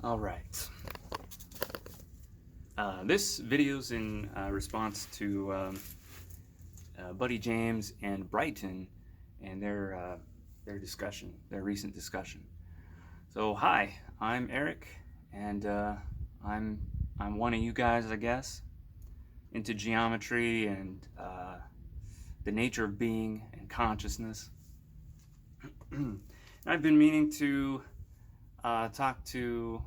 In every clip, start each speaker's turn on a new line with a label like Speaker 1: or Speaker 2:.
Speaker 1: All right. This video's in response to Buddy James and Brighton and their discussion, their recent discussion. So hi, I'm Eric, and I'm one of you guys, I guess, into geometry and the nature of being and consciousness. I've been meaning to talk to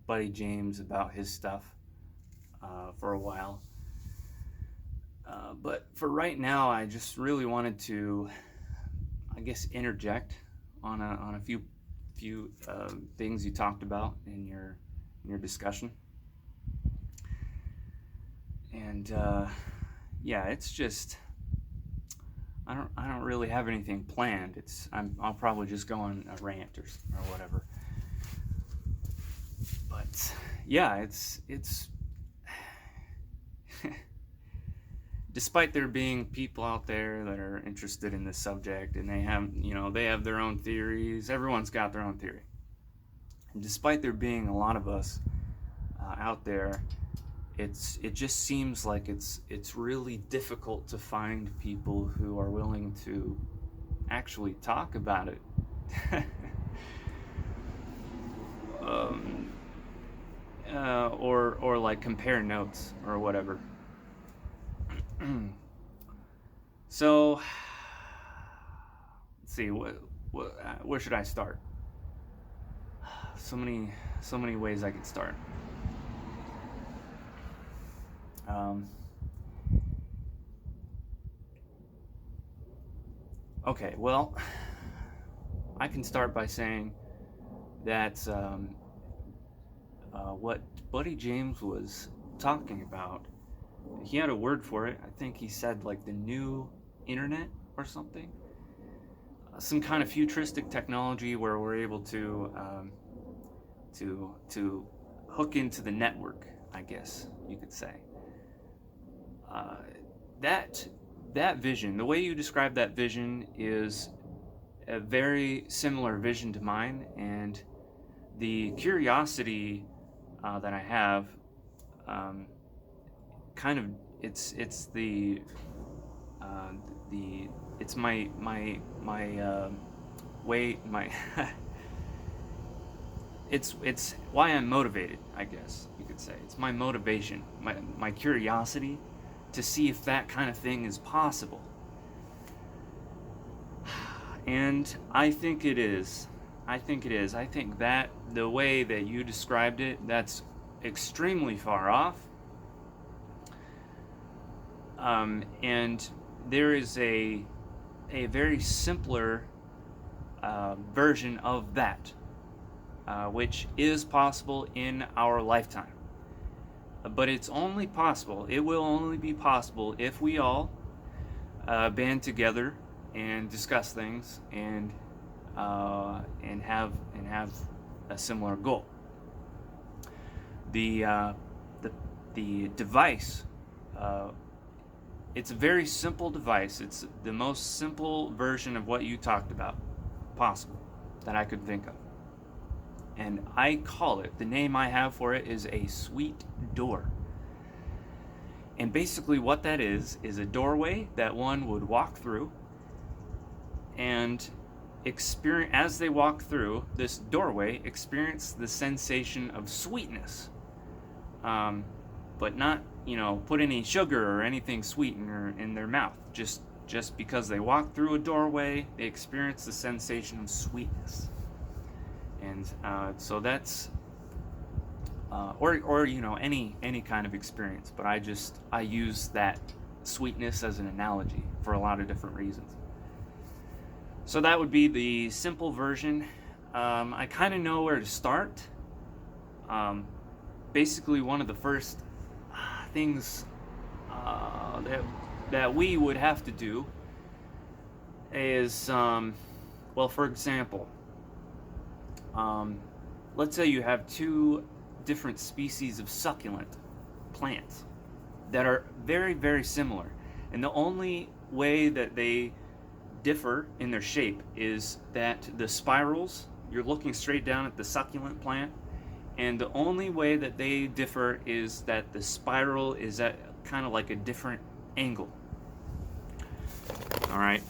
Speaker 1: Buddy James about his stuff for a while. But for right now, I just really wanted to, I guess, interject on a few things you talked about in your discussion. And yeah, it's just I don't really have anything planned. I'll probably just go on a rant or whatever. But yeah, it's despite there being people out there that are interested in this subject and they have their own theories. Everyone's got their own theory. And despite there being a lot of us out there, it just seems like it's really difficult to find people who are willing to actually talk about it. Or like compare notes or whatever. So let's see, where should I start? So many ways I could start. Okay, well, I can start by saying that what Buddy James was talking about, he had a word for it. I think he said like the new internet or something. Some kind of futuristic technology where we're able to hook into the network, I guess you could say. That vision, the way you describe that vision, is a very similar vision to mine, and the curiosity that I have, kind of, it's my way, my it's why I'm motivated, I guess you could say. It's my motivation, my curiosity to see if that kind of thing is possible. And I think it is. I think that the way that you described it, that's extremely far off. And there is a very simpler version of that, which is possible in our lifetime. But it's only possible, it will only be possible if we all band together and discuss things and have a similar goal. The device, it's a very simple device. It's the most simple version of what you talked about possible that I could think of. And I call it, the name I have for it is a sweet door. And basically what that is a doorway that one would walk through and experience, as they walk through this doorway, experience the sensation of sweetness. But not, put any sugar or anything sweet in their mouth. Just because they walk through a doorway, they experience the sensation of sweetness. And so that's, or any kind of experience. But I use that sweetness as an analogy for a lot of different reasons. So that would be the simple version. I kind of know where to start. Basically, one of the first things that we would have to do is, for example, let's say you have two different species of succulent plants that are very, very similar. And the only way that they differ in their shape is that the spirals, you're looking straight down at the succulent plant, And the only way that they differ is that the spiral is at kind of like a different angle. All right.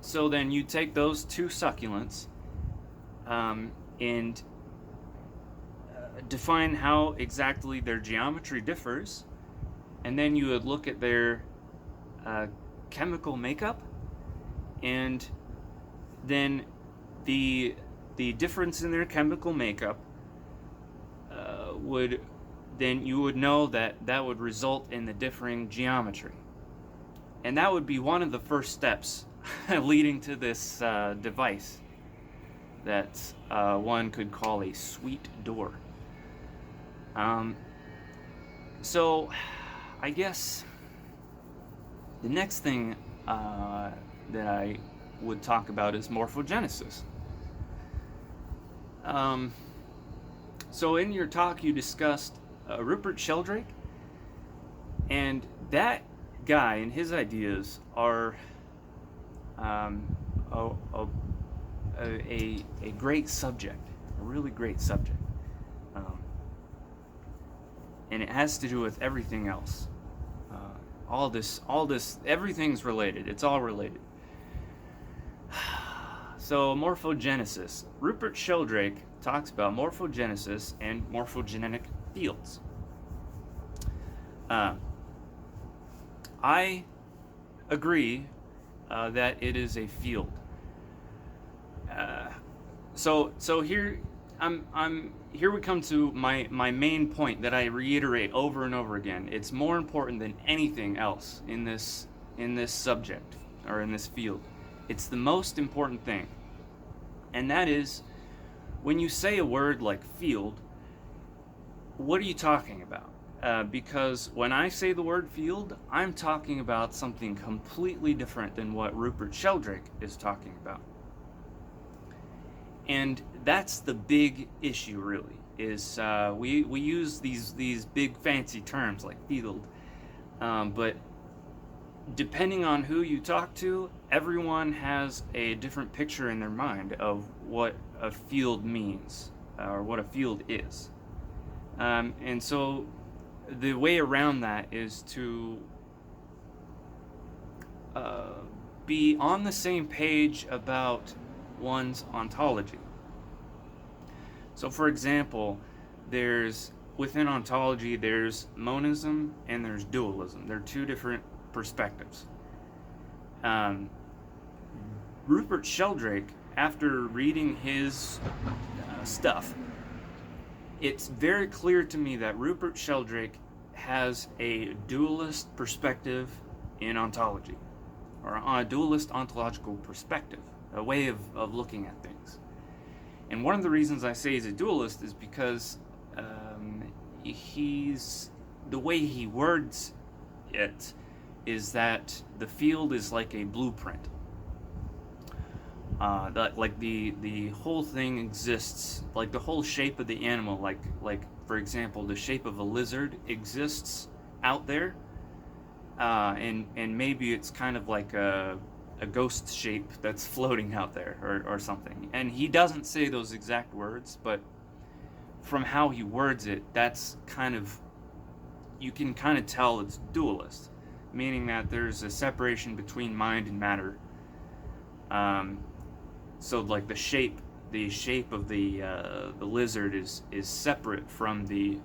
Speaker 1: So then you take those two succulents and define how exactly their geometry differs, and then you would look at their chemical makeup, and then the difference in their chemical makeup you would know that would result in the differing geometry. And that would be one of the first steps leading to this device that one could call a sweet door. So I guess the next thing that I would talk about is morphogenesis. So in your talk you discussed Rupert Sheldrake, and that guy and his ideas are a great subject, a really great subject, and it has to do with everything else. All this, everything's related. It's all related. So morphogenesis. Rupert Sheldrake talks about morphogenesis and morphogenic fields. I agree that it is a field. So here here we come to my main point that I reiterate over and over again. It's more important than anything else in this subject or in this field. It's the most important thing, and that is when you say a word like field, what are you talking about? Because when I say the word field, I'm talking about something completely different than what Rupert Sheldrake is talking about. And that's the big issue, really, is we use these big fancy terms like field, but depending on who you talk to, everyone has a different picture in their mind of what a field means or what a field is. And so the way around that is to be on the same page about one's ontology. So for example, within ontology there's monism and there's dualism. They're two different perspectives. Rupert Sheldrake, after reading his stuff, it's very clear to me that Rupert Sheldrake has a dualist perspective in ontology, or a dualist ontological perspective, a way of looking at things. And one of the reasons I say he's a dualist is because the way he words it is that the field is like a blueprint. Like the whole thing exists, like the whole shape of the animal, like for example, the shape of a lizard exists out there, and maybe it's kind of like a ghost shape that's floating out there or something. And he doesn't say those exact words, but from how he words it, that's you can kind of tell it's dualist, meaning that there's a separation between mind and matter. So like the shape of the lizard is separate from the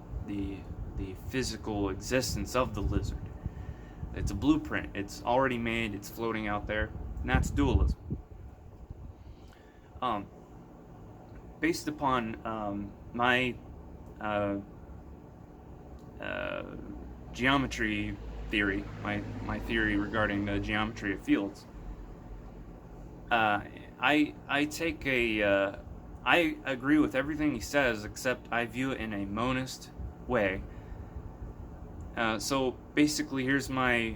Speaker 1: physical existence of the lizard. It's a blueprint. It's already made. It's floating out there, and that's dualism. Based upon my geometry theory, my theory regarding the geometry of fields, I agree with everything he says, except I view it in a monist way. So basically, here's my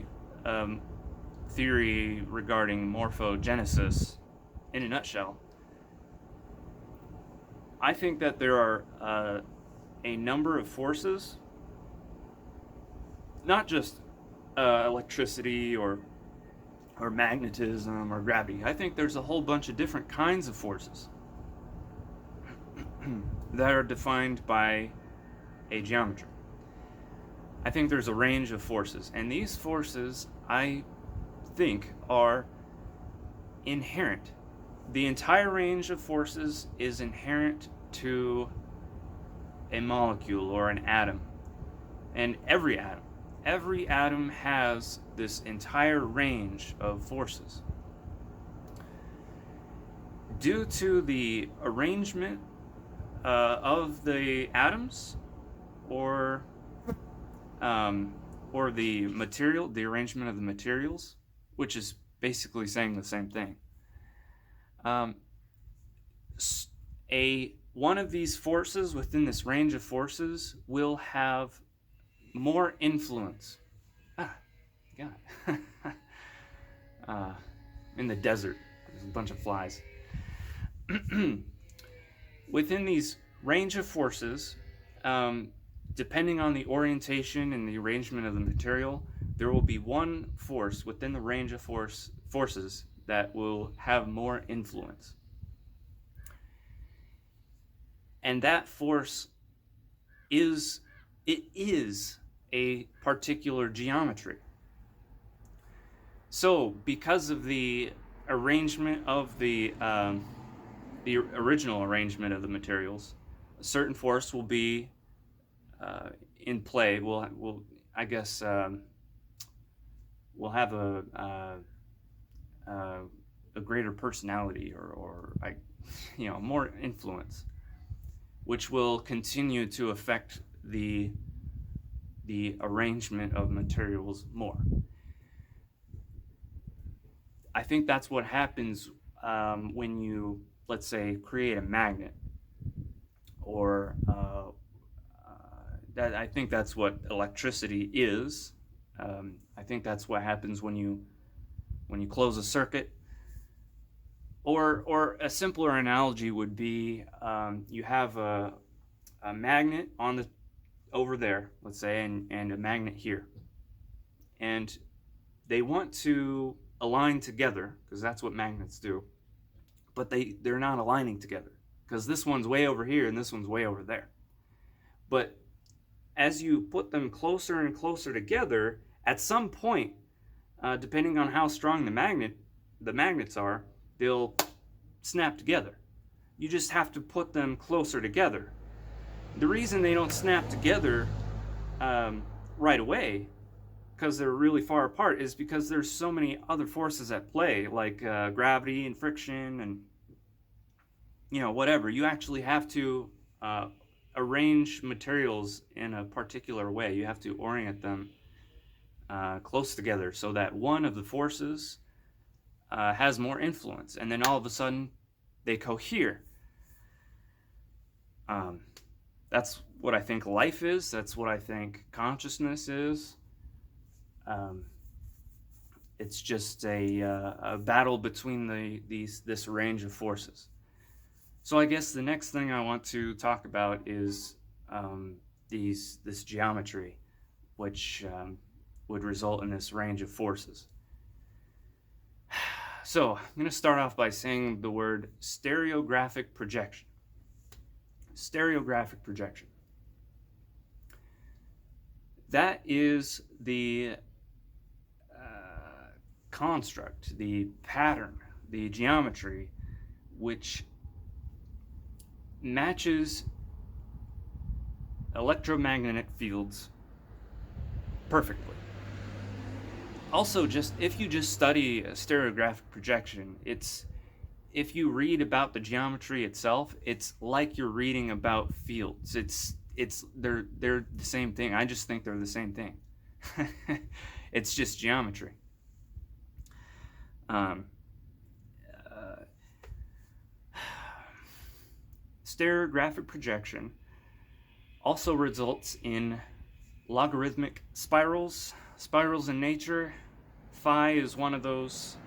Speaker 1: theory regarding morphogenesis in a nutshell. I think that there are a number of forces, not just electricity or magnetism or gravity. I think there's a whole bunch of different kinds of forces. that are defined by a geometry. I think there's a range of forces, and these forces, I think, are inherent. The entire range of forces is inherent to a molecule or an atom. And every atom has this entire range of forces. Due to the arrangement of the atoms, or the material, the arrangement of the materials, which is basically saying the same thing. One of these forces within this range of forces will have more influence. God. In the desert, there's a bunch of flies. Within these range of forces, depending on the orientation and the arrangement of the material, there will be one force within the range of forces that will have more influence. And that force is a particular geometry. So, because of the arrangement of the original arrangement of the materials, a certain force will be in play. We'll have a greater personality, or more influence, which will continue to affect the arrangement of materials more. I think that's what happens when you, let's say, create a magnet, or I think that's what electricity is. I think that's what happens when you close a circuit. Or a simpler analogy would be, you have a magnet over there, let's say, and a magnet here, and they want to align together, because that's what magnets do, but they're not aligning together, because this one's way over here and this one's way over there. But as you put them closer and closer together, at some point, depending on how strong the magnets are, they'll snap together. You just have to put them closer together. The reason they don't snap together right away, because they're really far apart, is because there's so many other forces at play, like gravity and friction and whatever. You actually have to arrange materials in a particular way. You have to orient them close together so that one of the forces has more influence, and then all of a sudden they cohere. That's what I think life is. That's what I think consciousness is. It's just a battle between this range of forces. So I guess the next thing I want to talk about is this geometry, which would result in this range of forces. So I'm going to start off by saying the word stereographic projection. Stereographic projection. That is the construct, the pattern, the geometry, which matches electromagnetic fields perfectly. Also, if you just study stereographic projection, if you read about the geometry itself, it's like you're reading about fields. They're the same thing. I just think they're the same thing. It's just geometry. Stereographic projection also results in logarithmic spirals. Spirals in nature, phi is one of those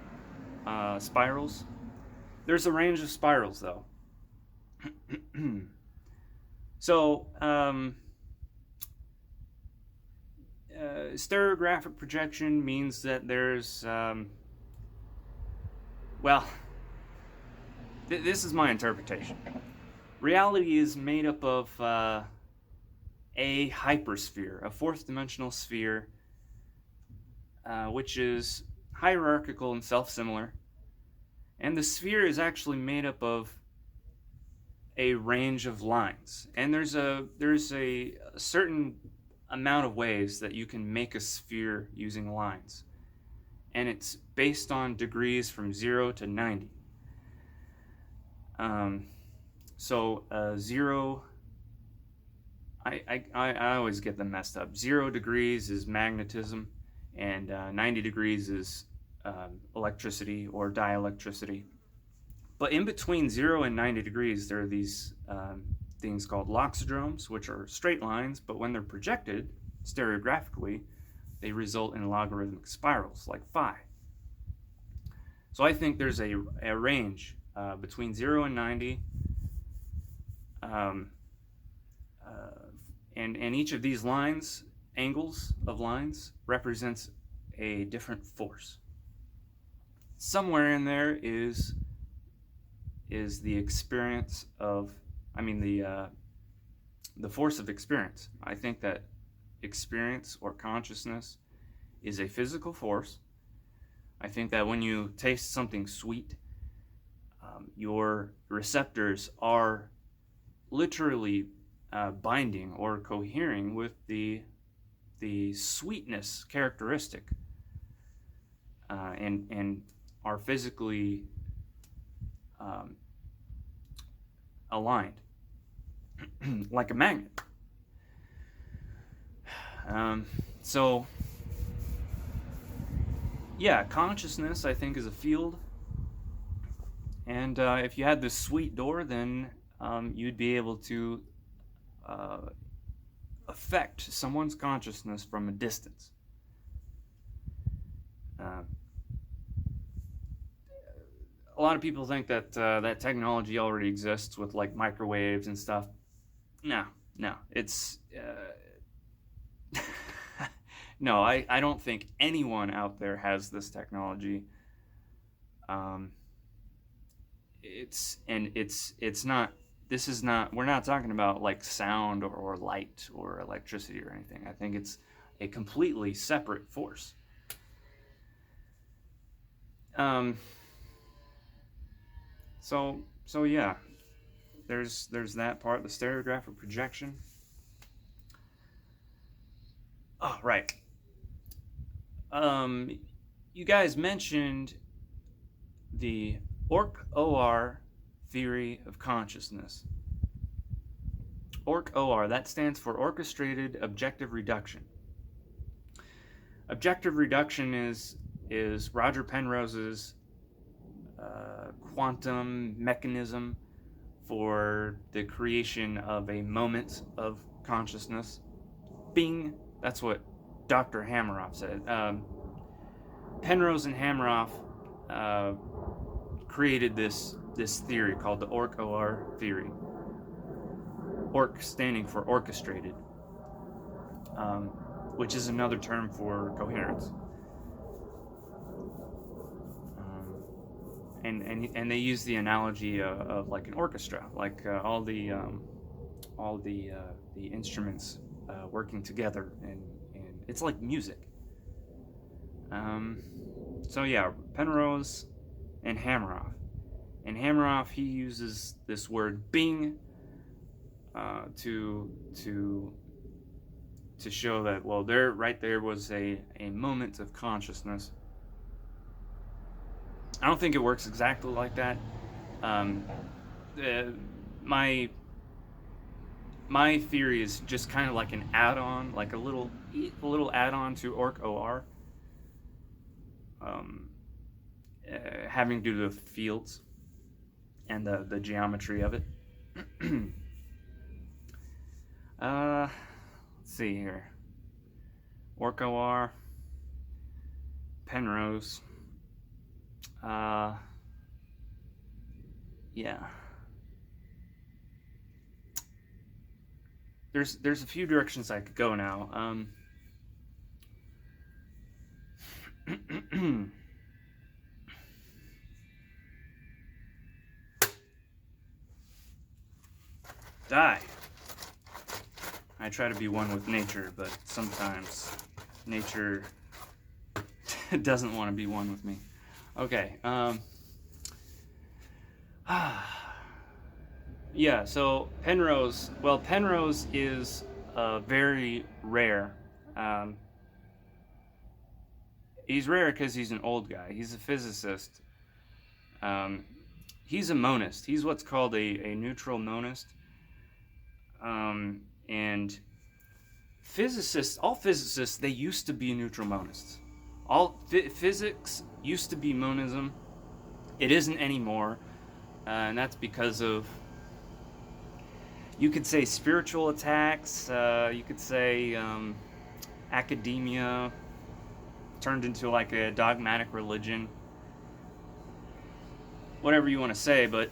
Speaker 1: spirals. There's a range of spirals, though. So, stereographic projection means that there's, this is my interpretation. reality is made up of a hypersphere, a fourth dimensional sphere, which is hierarchical and self-similar. And the sphere is actually made up of a range of lines. And there's a certain amount of ways that you can make a sphere using lines. And it's based on degrees from 0 to 90. So 0, I always get them messed up. 0 degrees is magnetism, and 90 degrees is electricity or dielectricity. But in between 0 and 90 degrees, there are these things called loxodromes, which are straight lines, but when they're projected stereographically, they result in logarithmic spirals, like phi. So I think there's a range between 0 and 90, and each of these lines, angles of lines, represents a different force. Somewhere in there is the experience of, the force of experience. I think that experience or consciousness is a physical force. I think that when you taste something sweet, your receptors are literally binding or cohering with the sweetness characteristic, and are physically aligned like a magnet. So yeah, consciousness, I think, is a field. And if you had this sweet door, then you'd be able to affect someone's consciousness from a distance. A lot of people think that that technology already exists with like microwaves and stuff. No, it's no. I don't think anyone out there has this technology. It's not. This is not. We're not talking about like sound or light or electricity or anything. I think it's a completely separate force. So yeah, there's that part, the stereographic projection. Oh, right. You guys mentioned the OR theory of consciousness. OR, that stands for Orchestrated Objective Reduction. Objective reduction is Roger Penrose's quantum mechanism for the creation of a moment of consciousness. Bing! That's what Dr. Hameroff said. Penrose and Hameroff created this theory called the OR theory. ORC standing for orchestrated, which is another term for coherence. And they use the analogy of like an orchestra, like all the instruments working together, and it's like music. So yeah, Penrose and Hameroff. And Hameroff, he uses this word "bing" to show that, well, there was a moment of consciousness. I don't think it works exactly like that. My theory is just kind of like an add-on, like a little add-on to OR, having to do with fields and the geometry of it. Let's see here. OR, Penrose. Yeah. There's a few directions I could go now. Die. I try to be one with nature, but sometimes nature doesn't want to be one with me. Okay. Yeah, so Penrose, well, Penrose is very rare. Um, he's rare because he's an old guy. He's a physicist. Um, he's a monist. He's what's called a neutral monist. And all physicists, they used to be neutral monists. All physics used to be monism. It isn't anymore, and that's because of, you could say, spiritual attacks. You could say academia turned into like a dogmatic religion. Whatever you want to say, but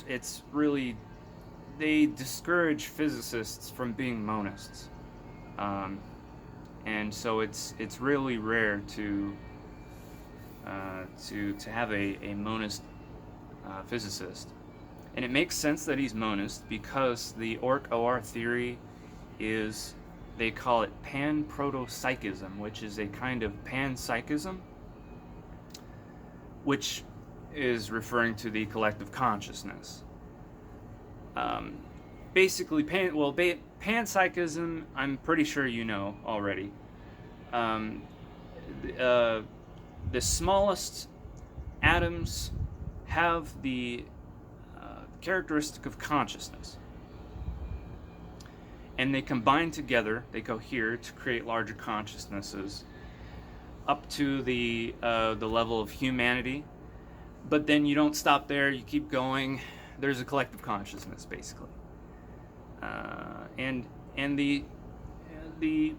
Speaker 1: it's really, they discourage physicists from being monists, and so it's really rare to have a monist physicist, and it makes sense that he's monist because the OR theory is, they call it pan-proto-psychism, which is a kind of panpsychism, which is referring to the collective consciousness. Basically, panpsychism, I'm pretty sure you know already. The smallest atoms have the characteristic of consciousness, and they combine together, they cohere to create larger consciousnesses up to the level of humanity. But then you don't stop there, you keep going. There's a collective consciousness, basically, and the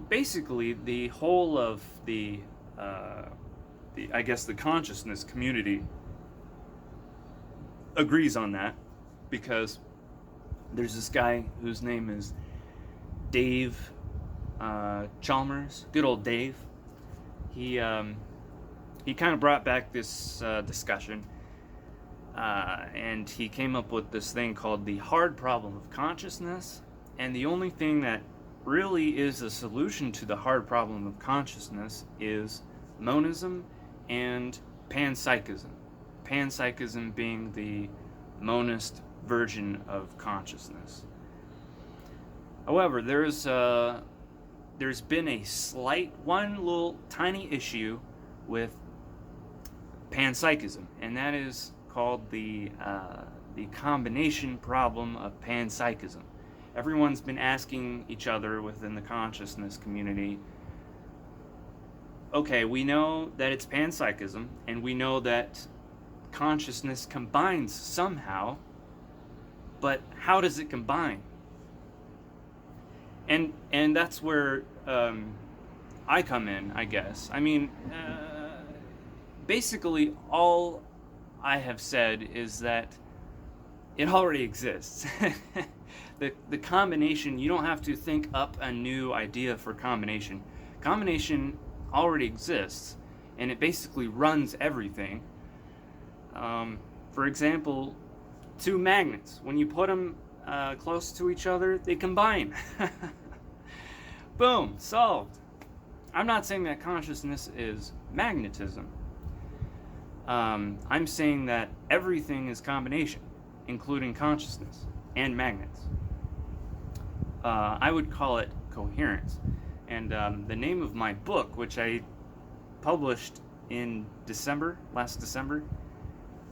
Speaker 1: basically the whole of the I guess the consciousness community agrees on that, because there's this guy whose name is Dave Chalmers, good old Dave. He kind of brought back this discussion, and he came up with this thing called the hard problem of consciousness. And the only thing that really is a solution to the hard problem of consciousness is monism and panpsychism. Panpsychism being the monist version of consciousness. However, there's been a slight, one little tiny issue with panpsychism, and that is called the combination problem of panpsychism. Everyone's been asking each other within the consciousness community, okay, we know that it's panpsychism, and we know that consciousness combines somehow, but how does it combine? And that's where I come in, I guess. I mean, basically all I have said is that it already exists. The combination, you don't have to think up a new idea for combination. Combination already exists, and it basically runs everything. For example, two magnets, when you put them close to each other, they combine. Boom, solved. I'm not saying that consciousness is magnetism. I'm saying that everything is combination, including consciousness and magnets. I would call it coherence. And the name of my book, which I published in last December,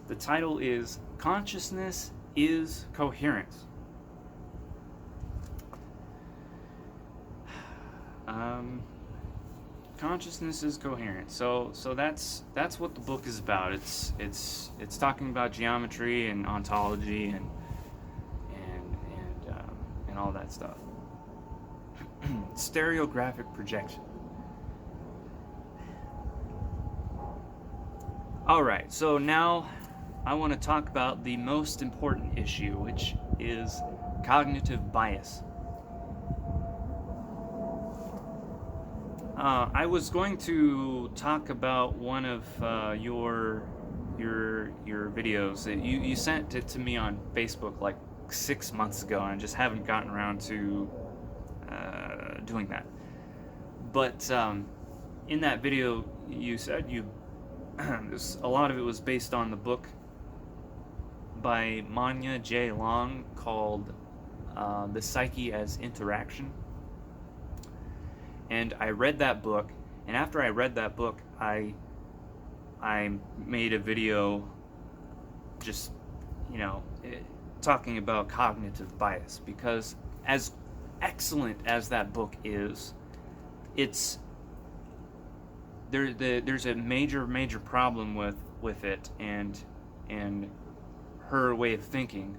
Speaker 1: the title is Consciousness is Coherence. Consciousness is coherent. So that's what the book is about. It's talking about geometry and ontology and all that stuff. Stereographic projection. All right. So now I want to talk about the most important issue, which is cognitive bias. I was going to talk about one of your videos. You sent it to me on Facebook like 6 months ago, and I just haven't gotten around to doing that. But in that video, you said a lot of it was based on the book by Manya J. Long called The Psyche as Interaction. And I read that book, and after I read that book, I made a video just, talking about cognitive bias, because as excellent as that book is, there's a major problem with it and her way of thinking,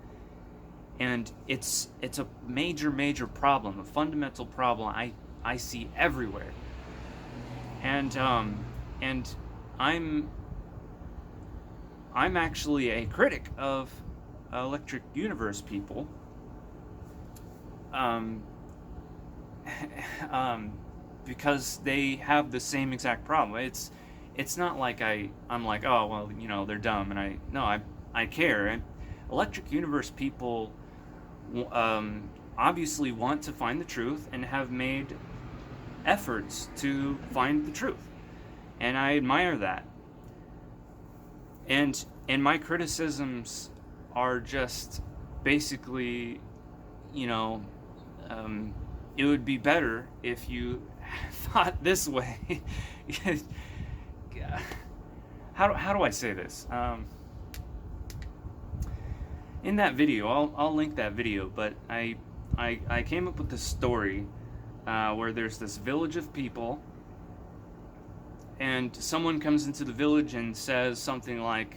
Speaker 1: and it's a major problem, a fundamental problem I see everywhere, and I'm actually a critic of Electric Universe people, because they have the same exact problem. It's not like I'm like, oh well, they're dumb, and I care. And Electric Universe people obviously want to find the truth and have made efforts to find the truth, and I admire that. And my criticisms are just basically, it would be better if you thought this way. How do I say this? In that video, I'll link that video, but I came up with this story where there's this village of people, and someone comes into the village and says something like,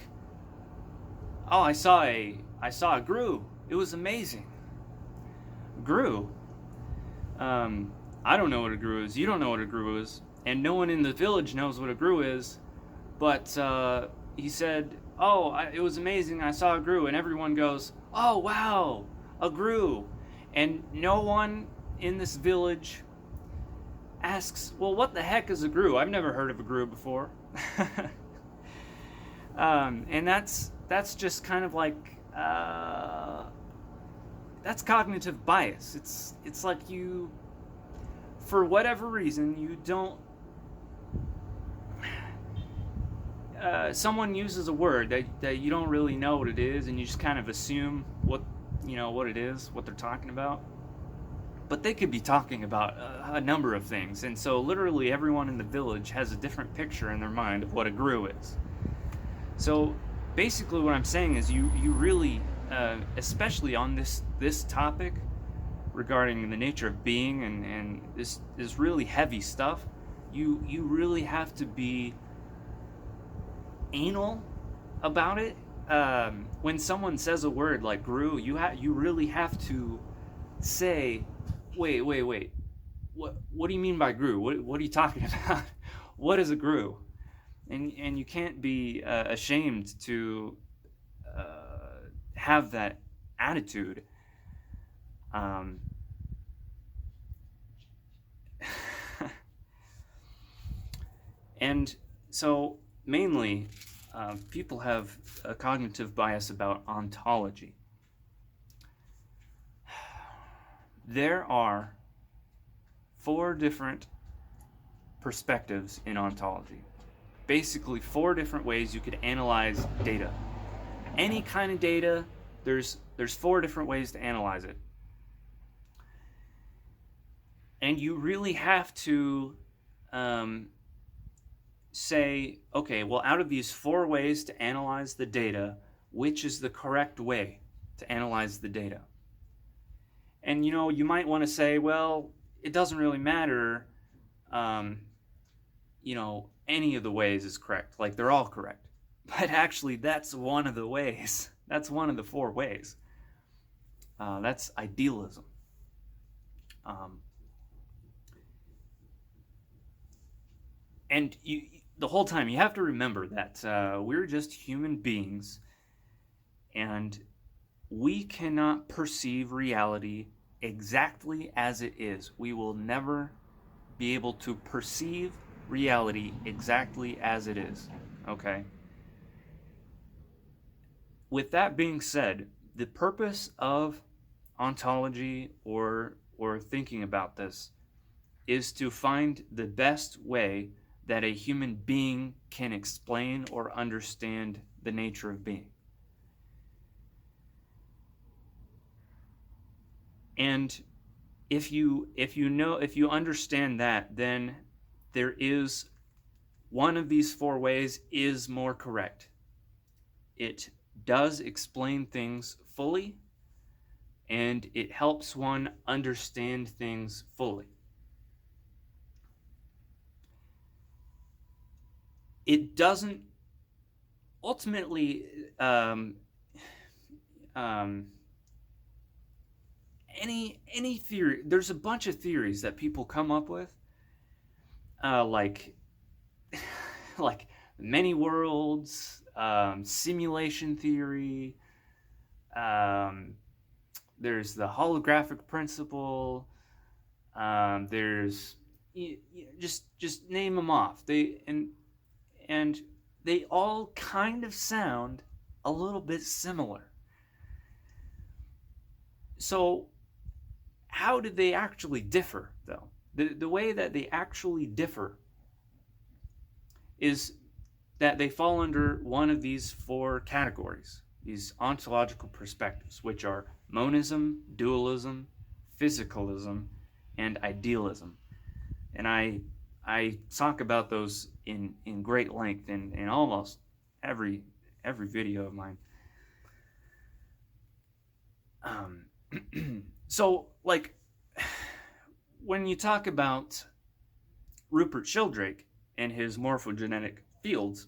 Speaker 1: "Oh, I saw a grue. It was amazing." Grue. I don't know what a grue is. You don't know what a grue is, and no one in the village knows what a grue is. But he said, "Oh, it was amazing. I saw a grue," and everyone goes, "Oh, wow, a grue," and no one in this village asks, "Well, what the heck is a grue? I've never heard of a grue before." And that's just kind of like that's cognitive bias. It's like you, for whatever reason, you don't. Someone uses a word that you don't really know what it is, and you just kind of assume what it is, what they're talking about. But they could be talking about a number of things, and so literally everyone in the village has a different picture in their mind of what a grue is. So basically what I'm saying is you really, especially on this topic regarding the nature of being and this really heavy stuff, you really have to be anal about it. When someone says a word like grue, you really have to say, wait, what do you mean by grue? What are you talking about? What is a grue? And you can't be ashamed to have that attitude. And so mainly people have a cognitive bias about ontology. There are 4 different perspectives in ontology. Basically 4 different ways you could analyze data. Any kind of data, there's 4 different ways to analyze it. And you really have to say, okay, well, out of these 4 ways to analyze the data, which is the correct way to analyze the data? And you might want to say, well, it doesn't really matter, any of the ways is correct, like they're all correct. But actually that's one of the ways. That's one of the 4 ways. That's idealism. And the whole time you have to remember that we're just human beings, and we cannot perceive reality exactly as it is. We will never be able to perceive reality exactly as it is. Okay? With that being said, the purpose of ontology or thinking about this is to find the best way that a human being can explain or understand the nature of being. And if you understand that, then there is one of these four ways is more correct. It does explain things fully, and it helps one understand things fully. It doesn't ultimately any theory. There's a bunch of theories that people come up with, like many worlds, simulation theory. There's the holographic principle. There's just name them off. And they all kind of sound a little bit similar. So how do they actually differ, though? The way that they actually differ is that they fall under one of these four categories, these ontological perspectives, which are monism, dualism, physicalism, and idealism. And I talk about those in great length in almost every video of mine. So, like, when you talk about Rupert Sheldrake and his morphogenetic fields,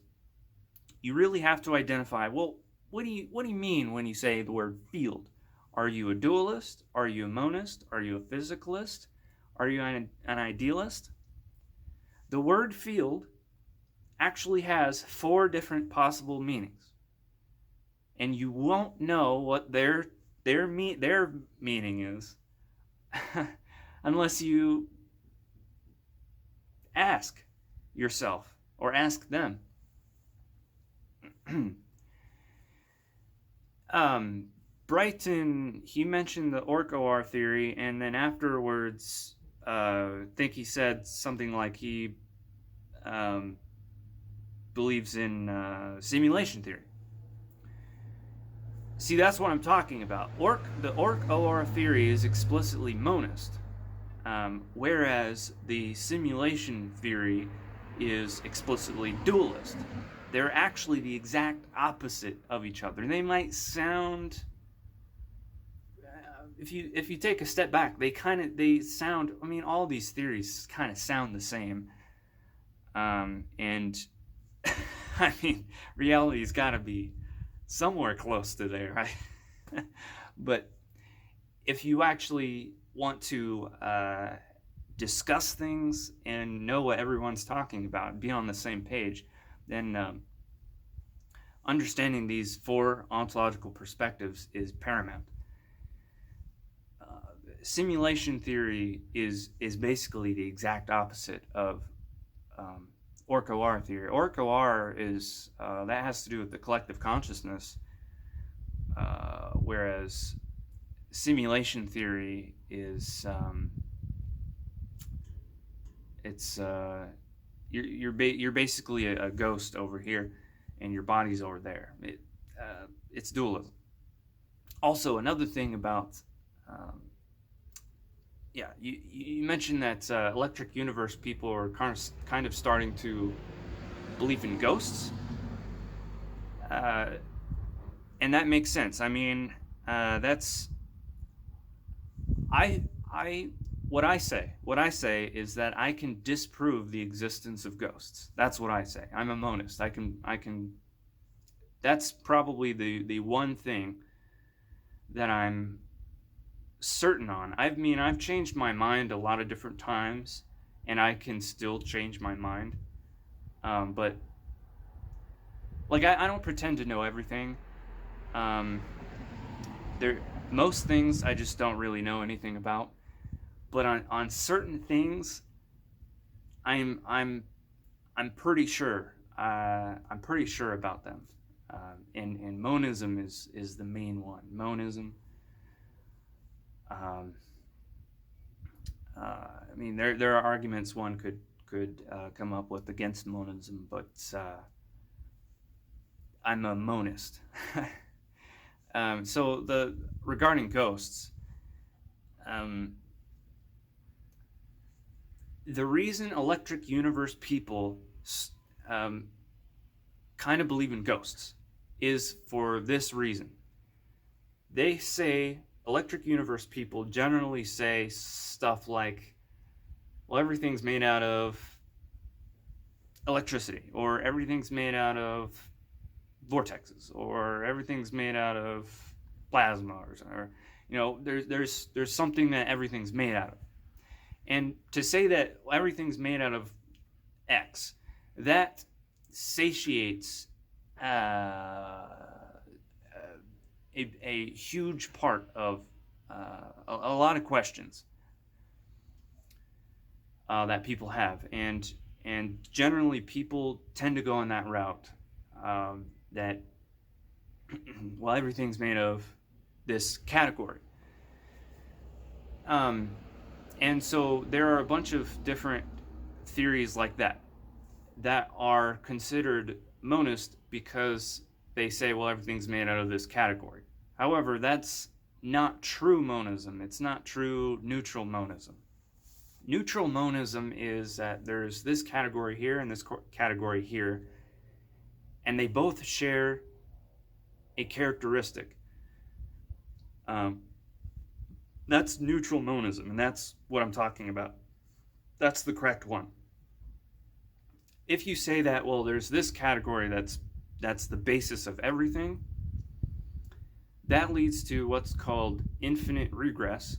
Speaker 1: you really have to identify, well, what do you mean when you say the word field? Are you a dualist? Are you a monist? Are you a physicalist? Are you an idealist? The word field actually has four different possible meanings, and you won't know what their meaning is unless you ask yourself or ask them. Brighton, he mentioned the Ork-OR theory, and then afterwards, I think he said something like he believes in simulation theory. See, that's what I'm talking about. The Ork-OR theory is explicitly monist, whereas the simulation theory is explicitly dualist. They're actually the exact opposite of each other. They might sound, if you take a step back, they sound. I mean, all these theories kind of sound the same, and I mean, reality's got to be somewhere close to there, right? But if you actually want to discuss things and know what everyone's talking about, be on the same page, then understanding these four ontological perspectives is paramount. Simulation theory is basically the exact opposite of Ork-OR theory. Ork-OR is that has to do with the collective consciousness, whereas simulation theory is you're basically a ghost over here, and your body's over there. It's dualism. Also, another thing about you mentioned that Electric Universe people are kind of starting to believe in ghosts, and that makes sense. I mean, that's what I say is that I can disprove the existence of ghosts. That's what I say. I'm a monist. I can. That's probably the one thing that I'm certain on. I've changed my mind a lot of different times, and I can still change my mind. But like I don't pretend to know everything. Most things I just don't really know anything about. But on certain things, I'm pretty sure. I'm pretty sure about them. And monism is the main one. Monism. I mean, there are arguments one could come up with against monism, but I'm a monist. So regarding ghosts, the reason Electric Universe people kind of believe in ghosts is for this reason. They say, Electric Universe people generally say stuff like, well, everything's made out of electricity, or everything's made out of vortexes, or everything's made out of plasma, or there's something that everything's made out of. And to say that everything's made out of X, that satiates a huge part of a lot of questions that people have, and generally people tend to go in that route, that well, everything's made of this category, and so there are a bunch of different theories like that are considered monist because they say, well, everything's made out of this category. However, that's not true monism. It's not true neutral monism. Neutral monism is that there's this category here and this category here, and they both share a characteristic. That's neutral monism, and that's what I'm talking about. That's the correct one. If you say that, well, there's this category that's the basis of everything, that leads to what's called infinite regress,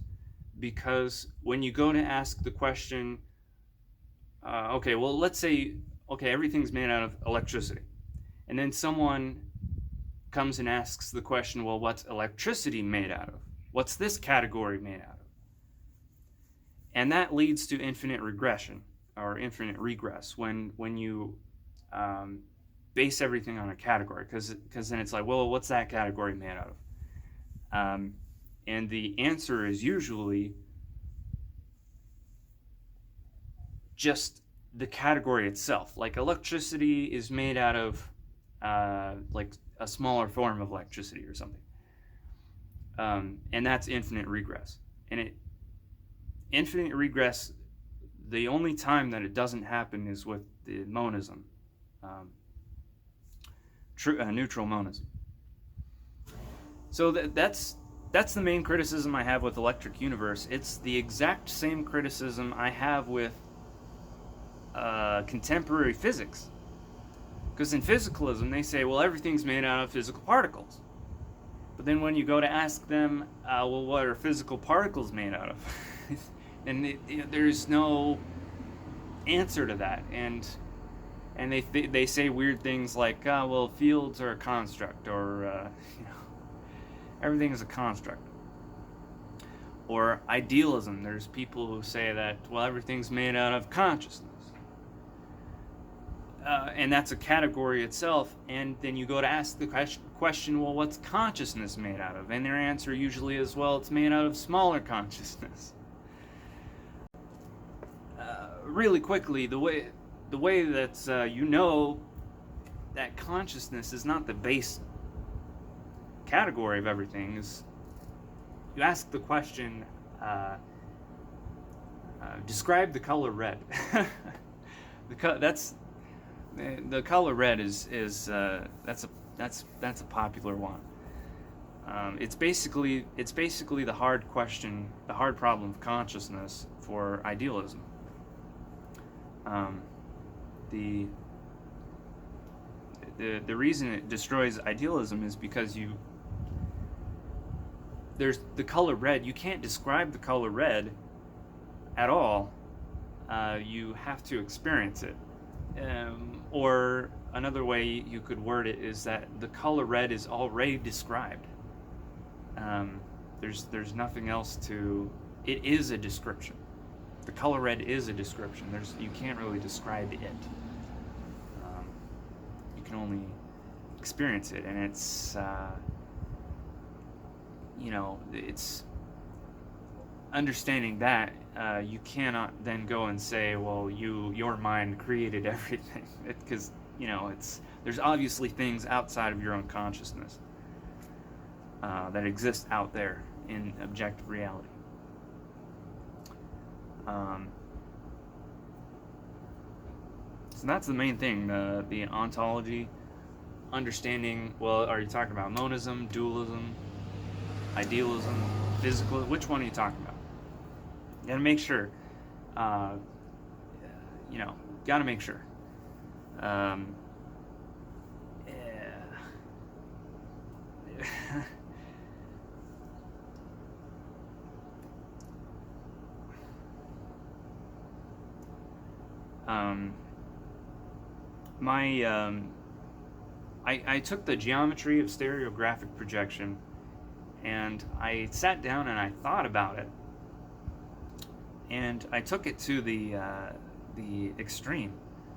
Speaker 1: because when you go to ask the question, okay, well, let's say, okay, everything's made out of electricity, and then someone comes and asks the question, well, what's electricity made out of? What's this category made out of? And that leads to infinite regression, or infinite regress, when you base everything on a category, because then it's like, well, what's that category made out of? And the answer is usually just the category itself. Like electricity is made out of like a smaller form of electricity or something. And that's infinite regress. And infinite regress, the only time that it doesn't happen is with the monism, neutral monism. So that's the main criticism I have with Electric Universe. It's the exact same criticism I have with contemporary physics. Because in physicalism, they say, well, everything's made out of physical particles. But then when you go to ask them, well, what are physical particles made out of? And there's no answer to that. And they say weird things like, well, fields are a construct, or everything is a construct. Or idealism. There's people who say that, well, everything's made out of consciousness. And that's a category itself. And then you go to ask the question, well, what's consciousness made out of? And their answer usually is, well, it's made out of smaller consciousness. Really quickly, the way that that consciousness is not the base category of everything is, you ask the question, describe the color red. The color red is that's a popular one. It's basically the hard question, the hard problem of consciousness for idealism. The reason it destroys idealism is because there's the color red. You can't describe the color red at all. You have to experience it. Or another way you could word it is that the color red is already described. There's nothing else to. It is a description. The color red is a description. You can't really describe it. You can only experience it, and it's it's understanding that you cannot then go and say, well, your mind created everything, because there's obviously things outside of your own consciousness that exist out there in objective reality. So that's the main thing, the ontology, understanding. Well, are you talking about monism, dualism, idealism, physical? Which one are you talking about? You gotta make sure. Gotta make sure. I took the geometry of stereographic projection, and I sat down and I thought about it, and I took it to the extreme,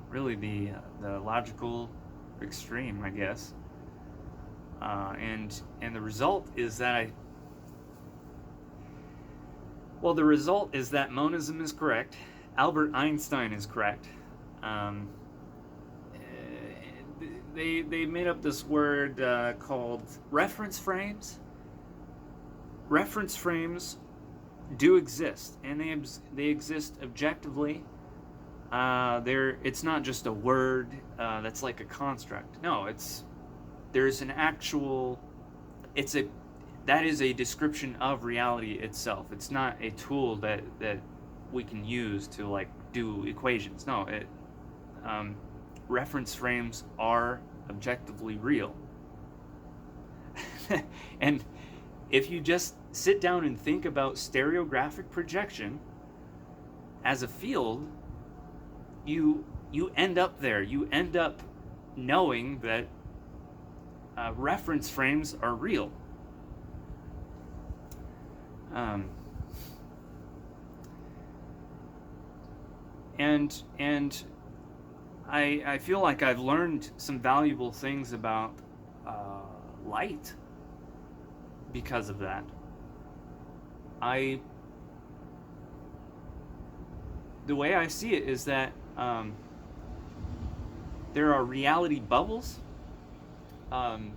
Speaker 1: really the logical extreme, I guess. And the result is that the result is that monism is correct. Albert Einstein is correct. They made up this word called reference frames. Reference frames do exist, and they exist objectively. It's not just a word that's like a construct. No, there's an actual. That is a description of reality itself. It's not a tool that we can use to like do equations. No, reference frames are objectively real. And if you just sit down and think about stereographic projection as a field, you end up there. You end up knowing that reference frames are real. And I feel like I've learned some valuable things about light because of that. The way I see it is that there are reality bubbles, and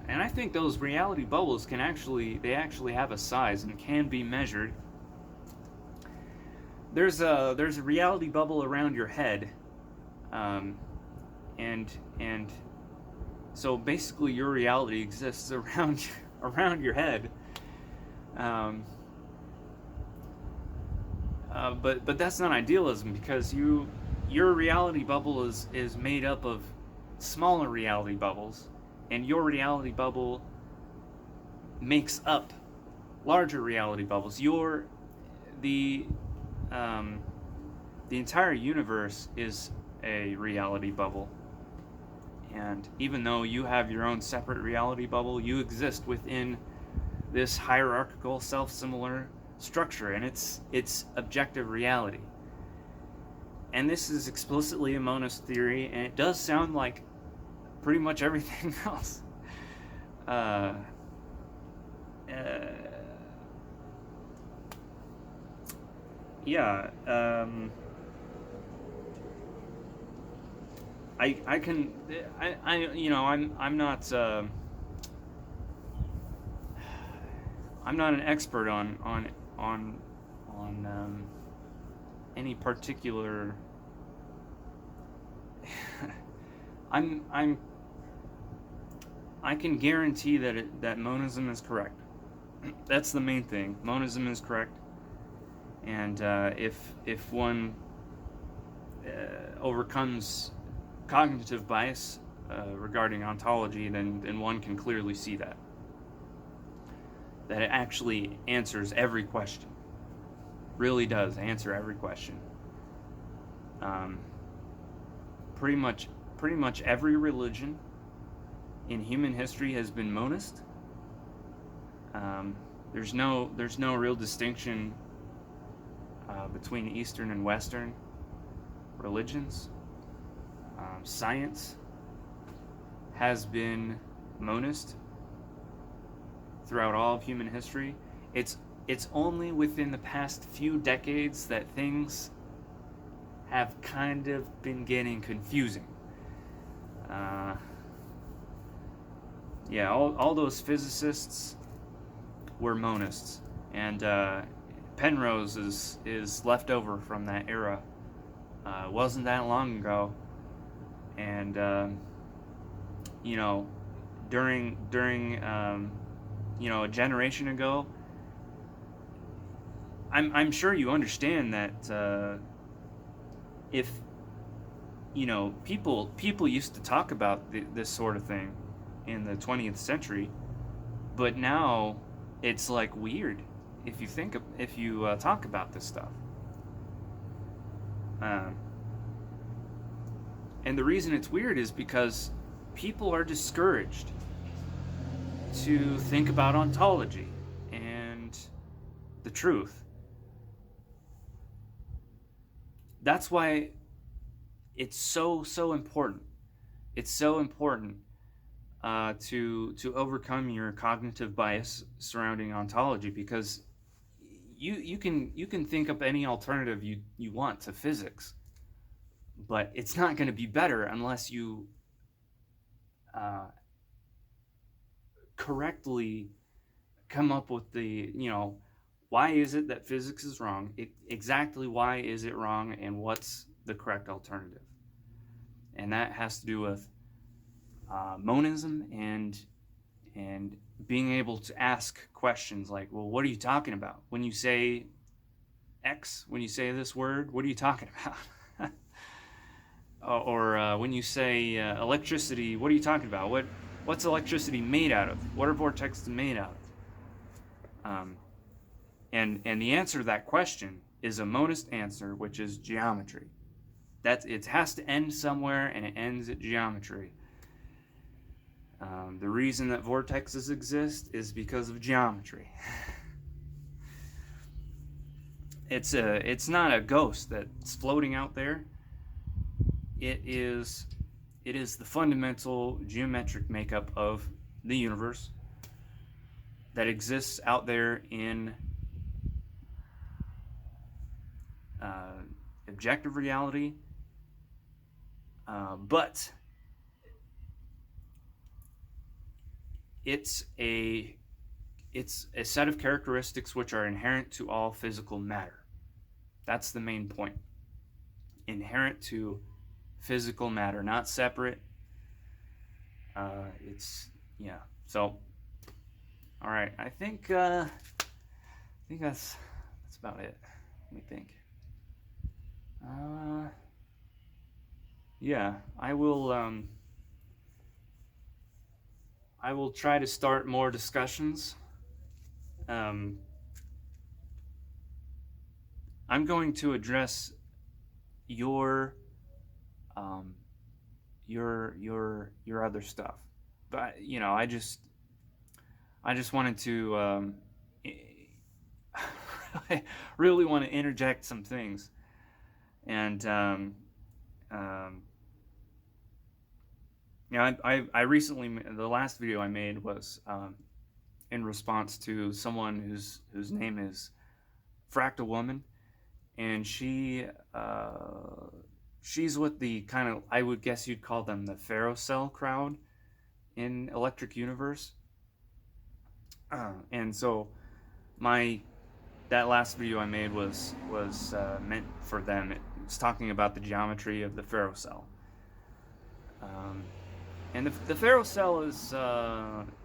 Speaker 1: I think those reality bubbles they actually have a size and can be measured. There's a reality bubble around your head, and so basically your reality exists around your head. But that's not idealism, because your reality bubble is made up of smaller reality bubbles, and your reality bubble makes up larger reality bubbles. The entire universe is a reality bubble, and even though you have your own separate reality bubble, you exist within this hierarchical, self-similar structure, and it's objective reality. And this is explicitly a monist theory, and it does sound like pretty much everything else. I'm not an expert on any particular. I can guarantee that monism is correct. That's the main thing. Monism is correct, and if one overcomes cognitive bias regarding ontology, then one can clearly see that it actually answers every question. Really does answer every question. Pretty much every religion in human history has been monist. There's no real distinction between Eastern and Western religions. Science has been monist throughout all of human history. It's only within the past few decades that things have kind of been getting confusing. Uh, yeah, all those physicists were monists, and Penrose is left over from that era. Wasn't that long ago, and you know, during a generation ago, I'm sure you understand that if people used to talk about this sort of thing in the 20th century, but now it's like weird if you talk about this stuff. Um, and the reason it's weird is because people are discouraged to think about ontology and the truth. That's why it's so important. It's so important to overcome your cognitive bias surrounding ontology, because you can think up any alternative you want to physics, but it's not going to be better unless you uh, correctly come up with the why is it that physics is wrong, exactly why is it wrong, and what's the correct alternative. And that has to do with monism and being able to ask questions like, well, what are you talking about when you say X? When you say this word, what are you talking about? or when you say electricity, what are you talking about? What's electricity made out of? What are vortexes made out of? And the answer to that question is a monist answer, which is geometry. It has to end somewhere, and it ends at geometry. The reason that vortexes exist is because of geometry. It's not a ghost that's floating out there. It is the fundamental geometric makeup of the universe that exists out there in objective reality, but it's a set of characteristics which are inherent to all physical matter. That's the main point. Inherent to physical matter, not separate. So, all right. I think that's about it. Let me think. Yeah, I will try to start more discussions. I'm going to address your other stuff, but I just wanted to I really want to interject some things, and I recently, the last video I made was in response to someone whose name is Fractal Woman, and she's with the kind of, I would guess you'd call them the ferrocell crowd in Electric Universe. And so that last video I made was meant for them. It was talking about the geometry of the ferrocell. And the ferrocell is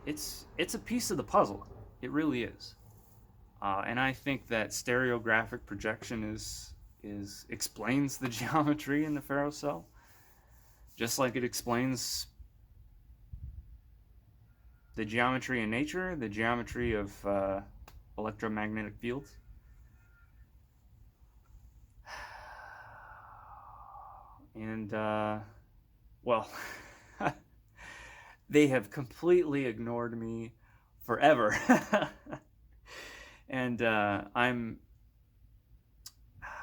Speaker 1: it's a piece of the puzzle. It really is. And I think that stereographic projection explains the geometry in the ferrocell, just like it explains the geometry in nature, the geometry of electromagnetic fields. And well, they have completely ignored me forever. And I'm,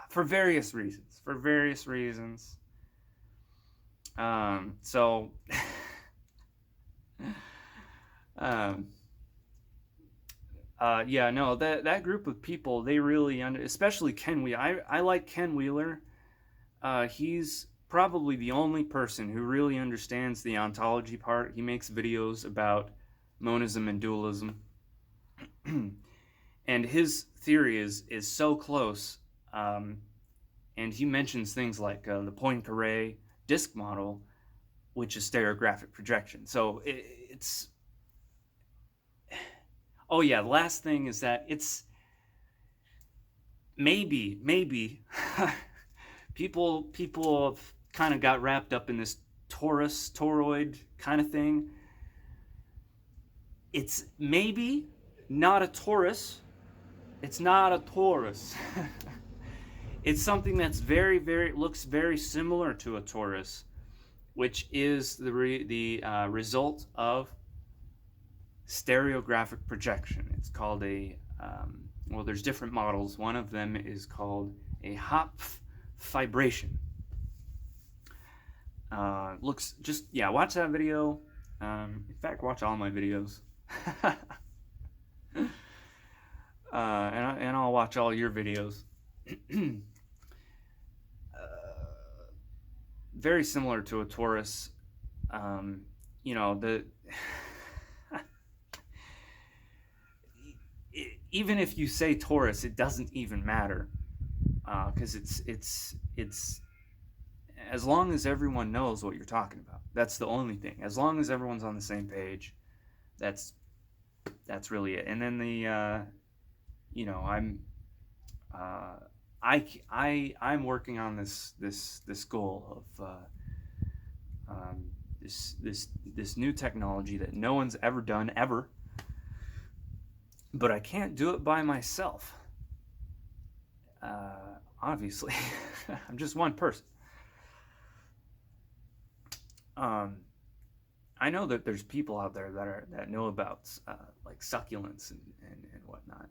Speaker 1: for various reasons. So um, yeah, no, that group of people, they really especially Ken Wheeler. I like Ken Wheeler. He's probably the only person who really understands the ontology part. He makes videos about monism and dualism, and his theory is so close. Um, and he mentions things like the Poincaré disk model, which is stereographic projection. So it's oh yeah. The last thing is that it's maybe people have kind of got wrapped up in this toroid kind of thing. It's maybe not a torus. It's not a torus. It's something that's very looks very similar to a torus, which is the result of stereographic projection. It's called a well, there's different models. One of them is called a Hopf fibration. Looks just, yeah, watch that video. In fact, watch all my videos. And I'll watch all your videos. Very similar to a torus. You know, the even if you say torus, it doesn't even matter, because it's as long as everyone knows what you're talking about. That's the only thing. As long as everyone's on the same page, that's really it. And then the you know, I'm working on this goal of this new technology that no one's ever done ever, but I can't do it by myself. Obviously, I'm just one person. I know that there's people out there that know about like succulents and whatnot.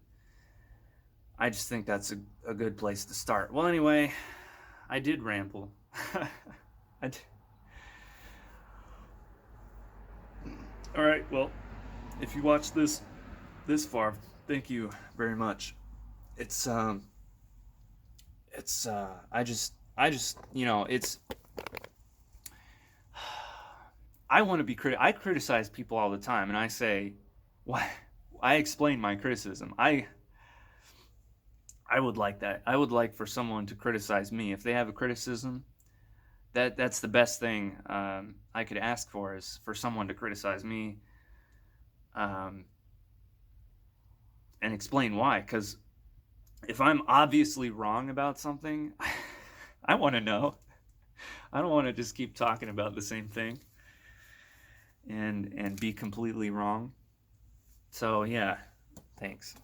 Speaker 1: I just think that's a good place to start. Well, anyway, I did ramble. I did. All right. Well, if you watched this far, thank you very much. It's I just you know, it's I want to be I criticize people all the time, and I say, why? I explain my criticism. I would like that. I would like for someone to criticize me. If they have a criticism, that's the best thing I could ask for, is for someone to criticize me, and explain why. Because if I'm obviously wrong about something, I want to know. I don't want to just keep talking about the same thing and be completely wrong. So yeah, thanks.